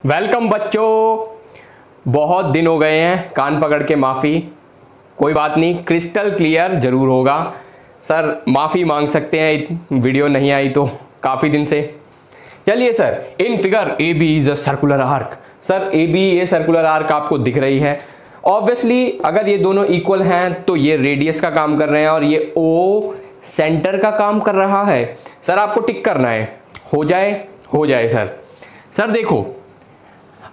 Welcome बच्चों। बहुत दिन हो गए हैं, कान पकड़ के माफ़ी। कोई बात नहीं, क्रिस्टल क्लियर जरूर होगा। सर माफ़ी मांग सकते हैं, वीडियो नहीं आई तो काफ़ी दिन से। चलिए sir, in figure A B is a circular arc. Sir A B ये सर्कुलर आर्क आपको दिख रही है। ऑब्वियसली अगर ये दोनों इक्वल हैं तो ये रेडियस का काम कर रहे हैं और ये ओ सेंटर का काम कर रहा है। सर आपको टिक करना है, हो जाए सर देखो,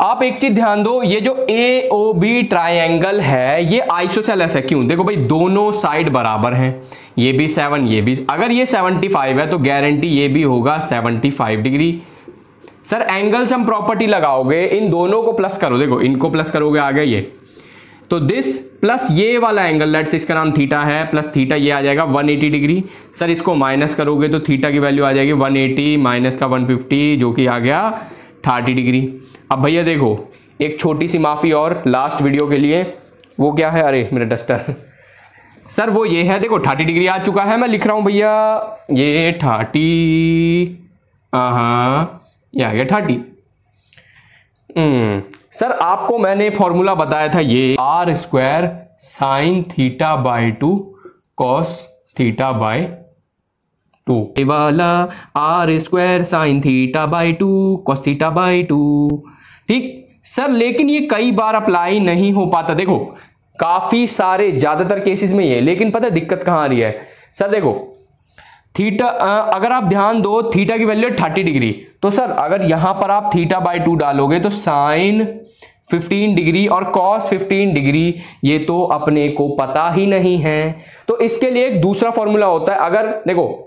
आप एक चीज ध्यान दो, ये जो ए ओ बी ट्राइंगल है ये आइसोसेलेस है। क्यों? देखो भाई, दोनों साइड बराबर हैं, ये भी 7 ये भी। अगर ये 75 है तो गारंटी ये भी होगा 75 डिग्री। सर एंगल्स हम प्रॉपर्टी लगाओगे, इन दोनों को प्लस करो, देखो इनको प्लस करोगे आ गया ये, तो दिस प्लस ये वाला एंगल, लेट्स इसका नाम थीटा है, प्लस थीटा ये आ जाएगा 180 डिग्री। सर इसको माइनस करोगे तो थीटा की वैल्यू आ जाएगी 180 माइनस का 150 जो कि आ गया 30 डिग्री। अब भैया देखो, एक छोटी सी माफ़ी और लास्ट वीडियो के लिए, वो क्या है, अरे मेरा डस्टर। सर वो ये है, देखो 30 डिग्री आ चुका है, मैं लिख रहा हूँ भैया ये 30, हाँ ये आ गया 30। सर आपको मैंने फॉर्मूला बताया था ये r square sine theta by 2 cos theta by 2, ये वाला r square sine theta by 2 cos theta by 2। ठीक सर, लेकिन ये कई बार अप्लाई नहीं हो पाता। देखो काफी सारे ज्यादातर केसेस में ये, लेकिन पता है दिक्कत कहां आ रही है। सर देखो थीटा, अगर आप ध्यान दो थीटा की वैल्यू 30 डिग्री, तो सर अगर यहां पर आप थीटा बाई 2 डालोगे तो साइन 15 डिग्री और कॉस 15 डिग्री, ये तो अपने को पता ही नहीं है। तो इसके लिए एक दूसरा फॉर्मूला होता है। अगर देखो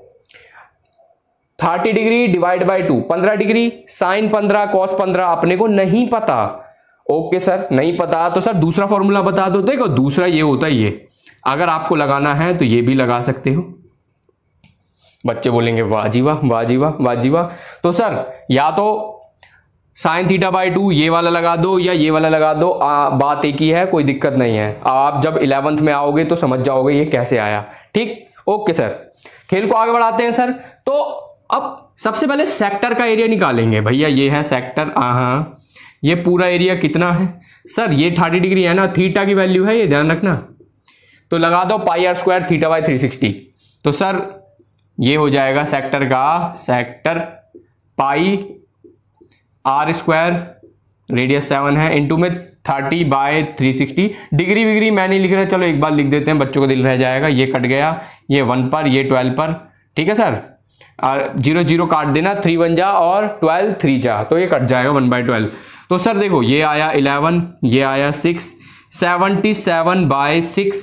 30 degree divide by 2 15 degree, sine 15 cos 15 अपने को नहीं पता। ओके सर, नहीं पता तो सर दूसरा फॉर्मूला बता दो। देखो दूसरा ये होता है, ये अगर आपको लगाना है तो ये भी लगा सकते हो। बच्चे बोलेंगे वाह जी वाह, वाह जी वाह, वाह जी वाह। तो सर या तो साइन थीटा बाई 2 ये वाला लगा दो या ये वाला लगा दो, बात एक ही है, कोई दिक्कत नहीं है। आप जब 11th में आओगे तो समझ जाओगे ये कैसे आया। ठीक ओके सर, खेल को आगे बढ़ाते हैं सर। तो अब सबसे पहले सेक्टर का एरिया निकालेंगे। भैया ये है सेक्टर, हाँ ये पूरा एरिया कितना है सर, ये 30 डिग्री है ना, थीटा की वैल्यू है ये ध्यान रखना। तो लगा दो pi r square theta by 360। तो सर ये हो जाएगा सेक्टर का, sector pi r square, radius 7 है, इनटू में 30 बाय 360। डिग्री विग्री मैं नहीं लिख रहा, चलो एक बार लिख देते हैं, बच्चों को दिल रह जाएगा। ये कट गया, ये 1 पर, ये 12 पर, ठीक है सर। और 0 0 काट देना, 3 1 जा और 12 3 जा, तो ये कट जाएगा 1/12। तो सर देखो ये आया 11, ये आया 6, 77 बाय 6।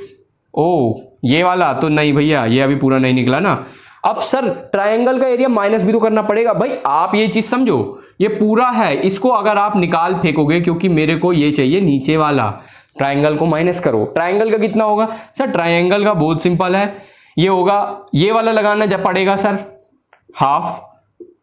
ओ ये वाला तो नहीं भैया, ये अभी पूरा नहीं निकला ना। अब सर ट्रायंगल का एरिया माइनस भी तो करना पड़ेगा भाई, आप ये चीज समझो, ये पूरा है, इसको अगर आप निकाल फेंकोगे, क्योंकि मेरे को ये चाहिए नीचे वाला, ट्रायंगल को माइनस करो। ट्रायंगल का कितना होगा सर? ट्रायंगल का बहुत सिंपल है, ये होगा, ये वाला लगाना जब पड़ेगा सर हाफ,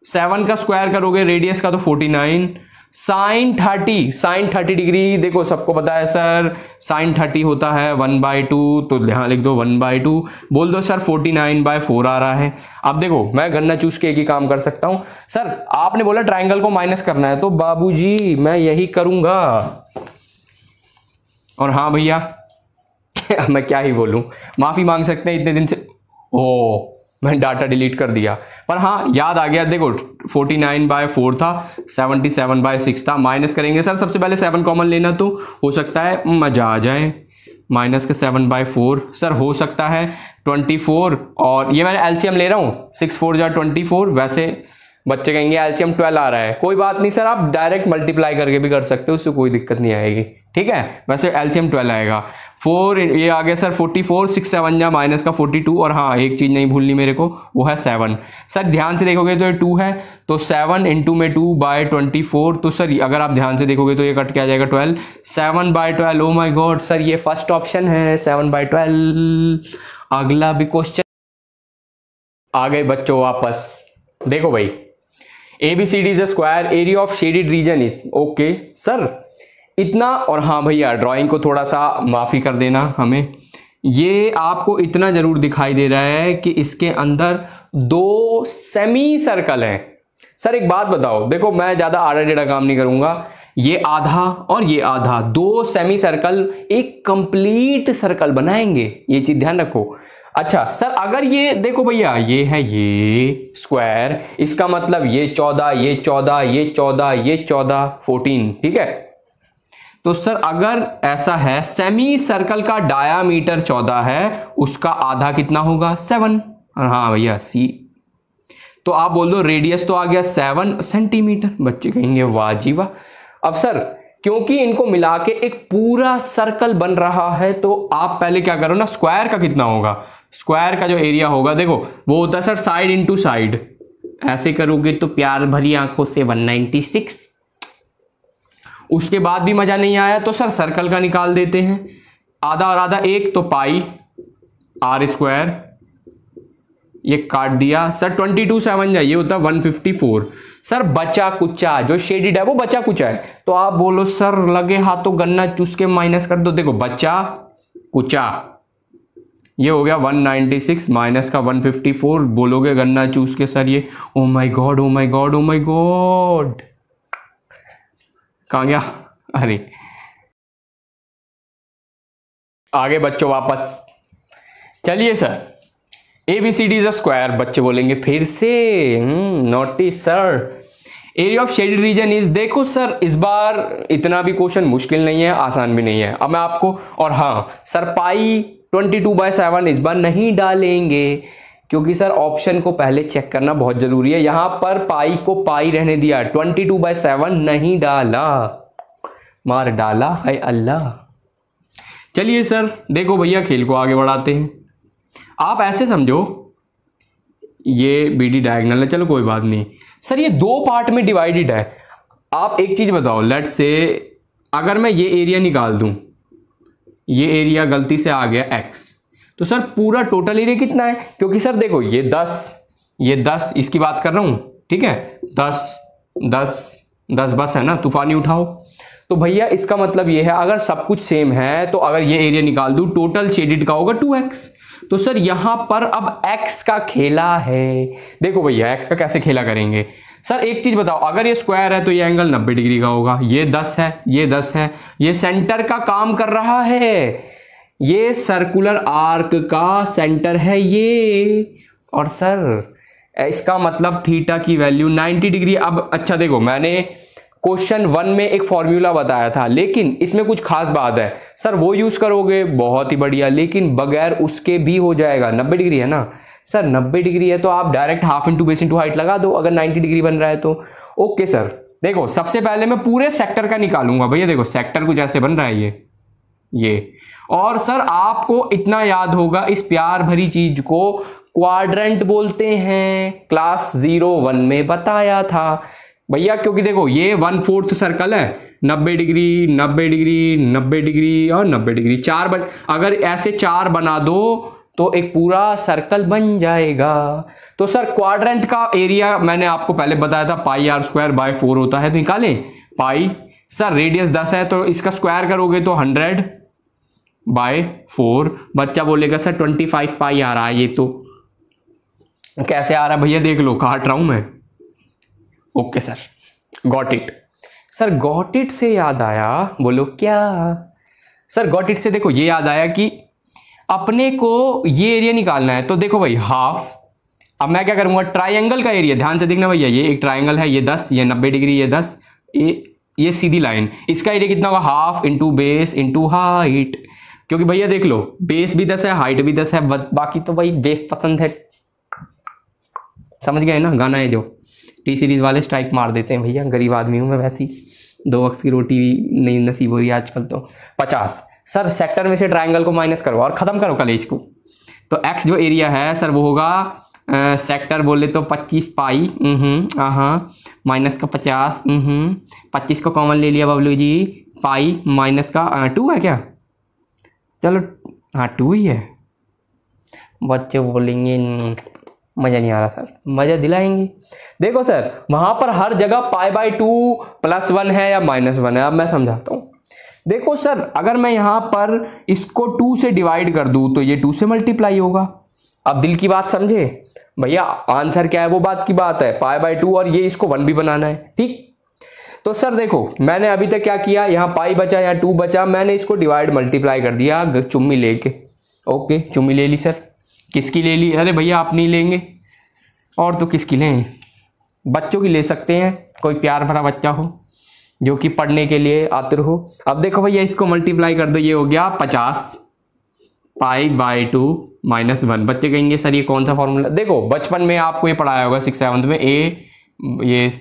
7 का स्क्वायर करोगे रेडियस का तो 49, साइन 30 डिग्री, देखो सबको पता है सर साइन 30 होता है 1/2, तो यहां लिख दो 1/2, बोल दो सर 49/4 आ रहा है। अब देखो मैं गन्ना चूस के एक ही काम कर सकता हूं। सर आपने बोला ट्रायंगल को माइनस करना है, तो बाबूजी मैं यही करूंगा। और हाँ भैया मैं क्या ही बोलूं, माफी मांग सकते हैं, इतने दिन से ओ मैं डाटा डिलीट कर दिया, पर हाँ याद आ गया। देखो 49/4 था, 77/6 था, माइनस करेंगे सर, सबसे पहले 7 कॉमन लेना, तो हो सकता है मजा आ जाए, माइनस का 7/4 सर हो सकता है 24, और ये मैंने एलसीएम ले रहा हूँ, 6 4 जा 24। वैसे बच्चे कहेंगे एलसीएम 12 आ रहा है, कोई बात नहीं सर, आप डायरेक्ट मल्टीप्लाई करके भी कर सकते हो, उससे कोई दिक्कत नहीं आएगी। ठीक है, वैसे एलसीएम 12 आएगा। 4 ये आ गया सर 44, 6 7 जा माइनस का 42, और हाँ एक चीज नहीं भूलनी मेरे को, वो है 7। सर ध्यान से देखोगे तो ये 2 है, तो 7 इंटू में 2/24, तो सर अगर आप ध्यान से देखोगे तो ये कट के आ जाएगा 12, 7/12। ओ माई गॉड सर, ये फर्स्ट ऑप्शन है 7/12। अगला भी क्वेश्चन आ गए बच्चों वापस। देखो भाई ABCD is a square, area of shaded region is, okay sir इतना। और हाँ भैया ड्राइंग को थोड़ा सा माफी कर देना हमें, ये आपको इतना जरूर दिखाई दे रहा है कि इसके अंदर 2 सेमी सर्कल हैं। सर एक बात बताओ, देखो मैं ज्यादा आड़ा टेढ़ा काम नहीं करूंगा, ये आधा और ये आधा, दो सेमी सर्कल एक कंप्लीट सर्कल बनाएंगे, ये चीज ध्यान रखो। अच्छा सर अगर ये देखो भैया ये है ये स्क्वायर, इसका मतलब ये 14 ये 14 ये 14 ये 14 14, ठीक है। तो सर अगर ऐसा है सेमी सर्कल का डायामीटर 14 है, उसका आधा कितना होगा 7। हाँ भैया सी, तो आप बोल दो रेडियस तो आ गया 7 सेंटीमीटर। बच्चे कहेंगे वाह जी वाह। अब सर क्योंकि इनको मिला के एक पूरा सर्कल बन रहा है, तो आप पहले क्या करो ना, स्क्वायर का कितना होगा, स्क्वायर का जो एरिया होगा देखो वो होता है सर साइड इंटू साइड, ऐसे करोगे तो प्यार भरी आंखों से 196। उसके बाद भी मजा नहीं आया तो सर सर्कल का निकाल देते हैं, आधा और आधा एक, तो पाई आर स्क्वायर, ये काट दिया सर 22 7 जाए, ये होता है 154। सर बचा कुचा जो शेडिड है वो बचा कुचा है, तो आप बोलो सर लगे हाथों गन्ना चूस के माइनस कर दो, देखो बचा कुचा ये हो गया 196 माइनस का 154, बोलोगे गन्ना चूस के सर ये oh my God oh my God oh my God, कहां गया, अरे आगे बच्चों वापस चलिए। Sir ABCD is a square, बच्चे बोलेंगे फिर से naughty sir. Area of shaded region is, देखो सर इस बार इतना भी क्वेश्चन मुश्किल नहीं है आसान भी नहीं है, अब मैं आपको, और हाँ सर पाई 22/7 इस बार नहीं डालेंगे, क्योंकि सर ऑप्शन को पहले चेक करना बहुत जरूरी है। यहां पर पाई को पाई रहने दिया, 22/7 नहीं डाला, मार डाला है अल्लाह। चलिए सर देखो भैया खेल को आगे बढ़ाते हैं, आप ऐसे समझो ये BD डायगोनल है, चलो कोई बात नहीं सर, ये दो पार्ट में डिवाइडेड है। आप एक चीज बताओ, लेट्स से अगर मैं ये एरिया निकाल दूं, ये एरिया गलती से आ गया x, तो सर पूरा टोटल एरिया कितना है, क्योंकि सर देखो ये 10 इसकी बात कर रहा हूं, ठीक है 10 10 10 बस है ना, तूफानी उठाओ। तो भैया इसका मतलब ये है अगर सब कुछ सेम है तो अगर ये एरिया निकाल दूं टोटल शेडेड का होगा 2x। तो सर यहां पर अब x का खेला है, देखो भैया x का कैसे खेला करेंगे। सर एक चीज बताओ, अगर ये स्क्वायर है तो ये एंगल 90 डिग्री का होगा, ये 10 है ये 10 है, ये सेंटर का काम कर रहा है, ये सर्कुलर आर्क का सेंटर है ये, और सर इसका मतलब थीटा की वैल्यू 90 डिग्री। अब अच्छा देखो मैंने क्वेश्चन 1 में एक फॉर्मूला बताया था, लेकिन इसमें कुछ खास बात है सर, वो यूज करोगे बहुत ही बढ़िया, लेकिन बगैर उसके भी हो जाएगा। 90 डिग्री है ना सर, 90 डिग्री है तो आप direct half into base into height लगा दो अगर 90 डिग्री बन रहा है तो। ओके सर देखो सबसे पहले मैं पूरे सेक्टर का निकालूंगा, भैया देखो सेक्टर कुछ ऐसे बन रहा है ये, और सर आपको इतना याद होगा इस प्यार भरी चीज को क्वाड्रेंट बोलते हैं, क्लास 01 में बताया था भैया, क्योंकि देखो ये 1/4 सर्कल है, 90 डिग्री 90 डिग्री 90 डिग्री और 90 डिग्री, अगर ऐसे 4 बना दो तो एक पूरा सर्कल बन जाएगा। तो सर क्वाड्रेंट का एरिया मैंने आपको पहले बताया था पाई r²/4 होता है, तो निकालें पाई, सर रेडियस 10 है तो इसका स्क्वायर करोगे तो 100/4, बच्चा बोलेगा सर 25 पाई आ रहा है, ये तो कैसे आ रहा है भैया, देख लो काट रहा हूं मैं। Okay sir got it. Sir got it से याद आया, बोलो क्या सर, गॉट इट से देखो ये याद आया कि अपने को ये एरिया निकालना है, तो देखो भाई हाफ, अब मैं क्या करूंगा ट्राइंगल का एरिया, ध्यान से देखना भैया, ये एक ट्राइंगल है, ये 10 ये 90 डिग्री ये 10, ये सीधी लाइन, इसका एरिया कितना होगा half into base into height, क्योंकि भैया देख लो बेस भी 10 है हाइट भी 10 है, बाकी तो भाई बेस पसंद है, समझ गए ना, गाना है जो टी सीरीज वाले स्ट्राइक मार देते हैं भैया, गरीब आदमी हूं मैं वैसी, 2 वक्त की रोटी भी नहीं नसीब हो रही आजकल तो। 50 सर सेक्टर में से ट्रायंगल को माइनस करो और खत्म करो कलेज को, तो एक्स जो एरिया है सर वो होगा सेक्टर बोले तो 25 पाई माइनस का 50 25 को कॉमन ले लिया बबलू जी, पाई माइनस का 2 है क्या, चलो हाँ 2 ही है। बच्चे बोलेंगे मज़ा नहीं आ रहा सर, मज़ा दिलाएंगे। देखो सर वहाँ पर हर जगह π/2 +1 है या -1 है, अब मैं समझाता हूँ। देखो सर अगर मैं यहाँ पर इसको 2 से डिवाइड कर दूँ तो ये 2 से मल्टीप्लाई होगा। अब दिल की बात समझे भैया, आंसर क्या है वो बात की बात है, π/2 और ये इसको 1 भी बनाना है, ठीक। तो सर देखो मैंने अभी तक क्या किया, यहाँ पाई बचा, यहाँ 2 बचा, मैंने इसको डिवाइड मल्टीप्लाई कर दिया चुम्मी लेके। ओके चुम्मी ले ली सर। किसकी ले ली? अरे भैया आप नहीं लेंगे और तो किसकी लें? बच्चों की ले सकते हैं, कोई प्यार भरा बच्चा हो जो कि पढ़ने के लिए आतुर हो। अब देखो भैया इसको मल्टीप्लाई कर दो, ये हो गया 50 π/2 - 1। बच्चे कहेंगे सर ये कौन सा फॉर्मूला? देखो बचपन में आपको ये पढ़ाया होगा 6th-7th में, ये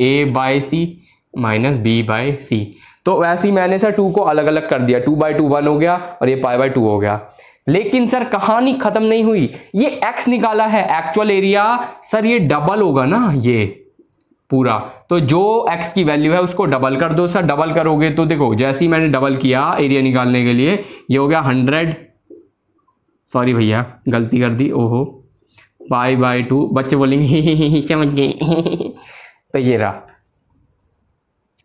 a/c - b/c। तो वैसे ही मैंने सर 2 को अलग अलग कर दिया, 2/2 1 हो गया और ये π/2 हो गया। लेकिन सर कहानी खत्म नहीं हुई, ये x निकाला है एक्चुअल एरिया, सर ये डबल होगा ना ये पूरा, तो जो x की वैल्यू है उसको डबल कर दो सर। डबल करोगे तो देखो जैसे ही मैंने डबल किया एरिया निकालने के लिए, ये हो गया 100, सॉरी भैया गलती कर दी, ओहो, π/2। बच्चे बोलेंगे समझ गए तो ये रहा।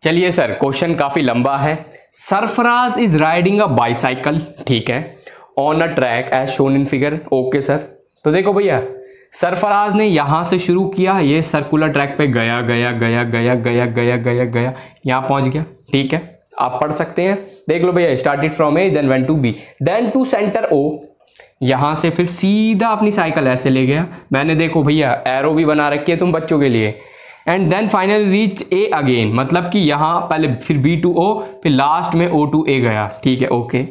चलिए सर क्वेश्चन काफी लंबा है। Sarfaraz is riding a bicycle, ठीक है, on a track as shown in figure. Okay sir, तो देखो भैया सरफराज ने यहां से शुरू किया, ये सर्कुलर ट्रैक पे गया गया गया गया गया गया गया गया, यहां पहुंच गया, ठीक है, आप पढ़ सकते हैं, देख लो भैया। Started from A then went to B then to centre O, यहां से फिर सीधा अपनी साइकिल ऐसे ले गया। मैंने देखो भैया एरो भी बना रखी है तुम बच्चों के लिए। And then finally reach A again, मतलब कि यहां पहले फिर बी टू ओ, फिर लास्ट में ओ टू ए गया, ठीक है। ओके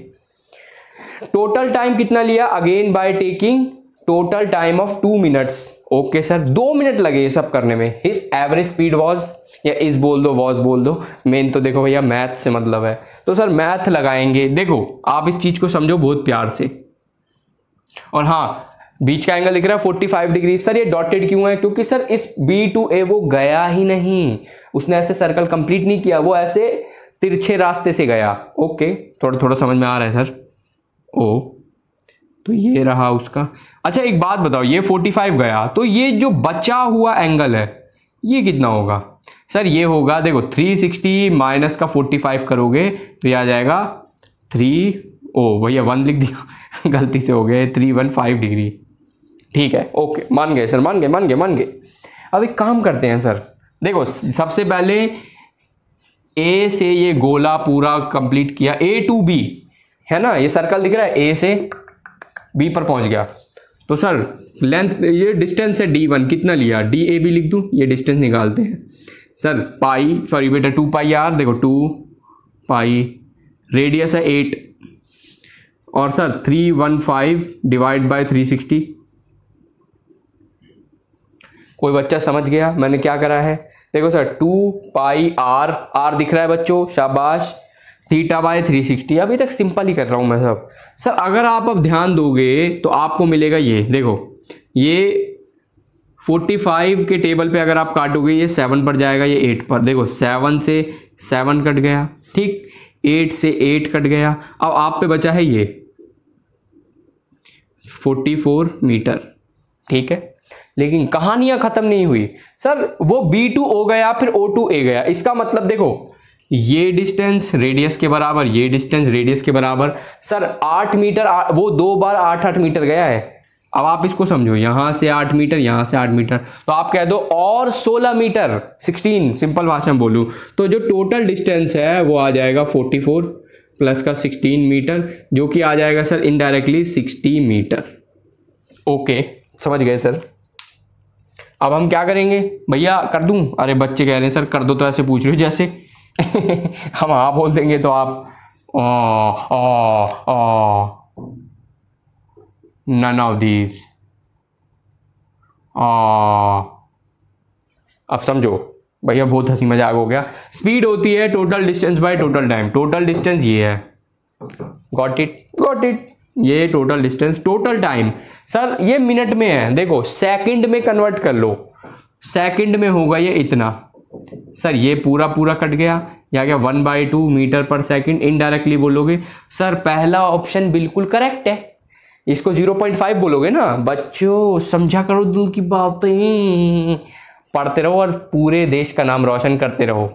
टोटल टाइम कितना लिया? Again by taking total time of 2 minutes. Okay sir 2 minute लगे ये सब करने में। हिज एवरेज स्पीड वॉज, या इस बोल दो वॉज बोल दो, मेन तो देखो भैया मैथ से मतलब है, तो सर मैथ लगाएंगे। देखो आप इस चीज को समझो बहुत प्यार से। और हाँ बीच का एंगल दिख रहा है 45 डिग्री। सर ये डॉटेड क्यों है? क्योंकि सर इस बी टू ए वो गया ही नहीं, उसने ऐसे सर्कल कंप्लीट नहीं किया, वो ऐसे तिरछे रास्ते से गया। ओके थोड़ा थोड़ा समझ में आ रहा है सर। ओ तो ये रहा उसका। अच्छा एक बात बताओ, ये 45 गया तो ये जो बचा हुआ एंगल है ये कितना होगा? सर ये होगा देखो 360 माइनस का 45 करोगे तो ये आ जाएगा 3, ओ भैया 1 लिख दिया गलती से हो गया, 315 डिग्री, ठीक है। ओके मान गए सर, मान गए। अब एक काम करते हैं सर, देखो सबसे पहले ए से ये गोला पूरा कंप्लीट किया, ए टू बी है ना, ये सर्कल दिख रहा है, ए से बी पर पहुंच गया। तो सर लेंथ, ये डिस्टेंस है d1, कितना लिया? डी ए बी लिख दूं, ये डिस्टेंस निकालते हैं सर। पाई, सॉरी बेटा 2πr, देखो 2π, रेडियस है 8, और सर 315 डिवाइड बाय 360। कोई बच्चा समझ गया मैंने क्या करा है? देखो सर 2πr, आर दिख रहा है बच्चों, शाबाश, θ/360। अभी तक सिंपल ही कर रहा हूं मैं सब। सर अगर आप अब ध्यान दोगे तो आपको मिलेगा ये, देखो ये 45 के टेबल पे अगर आप काटोगे ये 7 पर जाएगा, ये 8 पर, देखो 7 से 7 कट गया, ठीक, 8 से 8 कट गया। अब आप पे बचा है ये 44 मीटर, ठीक है। लेकिन कहानियां खत्म नहीं हुई सर, वो B2O गया फिर O2A गया। इसका मतलब देखो ये डिस्टेंस रेडियस के बराबर, ये डिस्टेंस रेडियस के बराबर। सर 8 मीटर, वो 2 बार 8-8 मीटर गया है। अब आप इसको समझो, यहां से 8 मीटर, यहां से 8 मीटर, तो आप कह दो और 16 मीटर, 16, सिंपल भाषा में बोलूं तो जो टोटल डिस्टेंस है वो आ जाएगा 44 प्लस का 16 मीटर, जो कि आ जाएगा सर इनडायरेक्टली 60 मीटर। ओके समझ गए सर। अब हम क्या करेंगे भैया, कर दूं? अरे बच्चे कह रहे हैं सर कर दो, तो ऐसे पूछ रहे हो जैसे हम हाँ बोल देंगे तो आप नन ऑफ दीज। अब समझो भैया बहुत हंसी मजाक हो गया। स्पीड होती है total distance by total time. Total distance ये है, गॉट इट। ये total distance, total time sir ये मिनट में है, देखो सेकंड में कन्वर्ट कर लो, सेकंड में होगा ये इतना। सर ये पूरा कट गया, या क्या 1/2 मीटर पर सेकंड, इनडायरेक्टली बोलोगे सर पहला ऑप्शन बिल्कुल करेक्ट है। इसको 0.5 बोलोगे ना। बच्चों समझा करो दिल की बातें, पढ़ते रहो और पूरे देश का नाम रोशन करते रहो।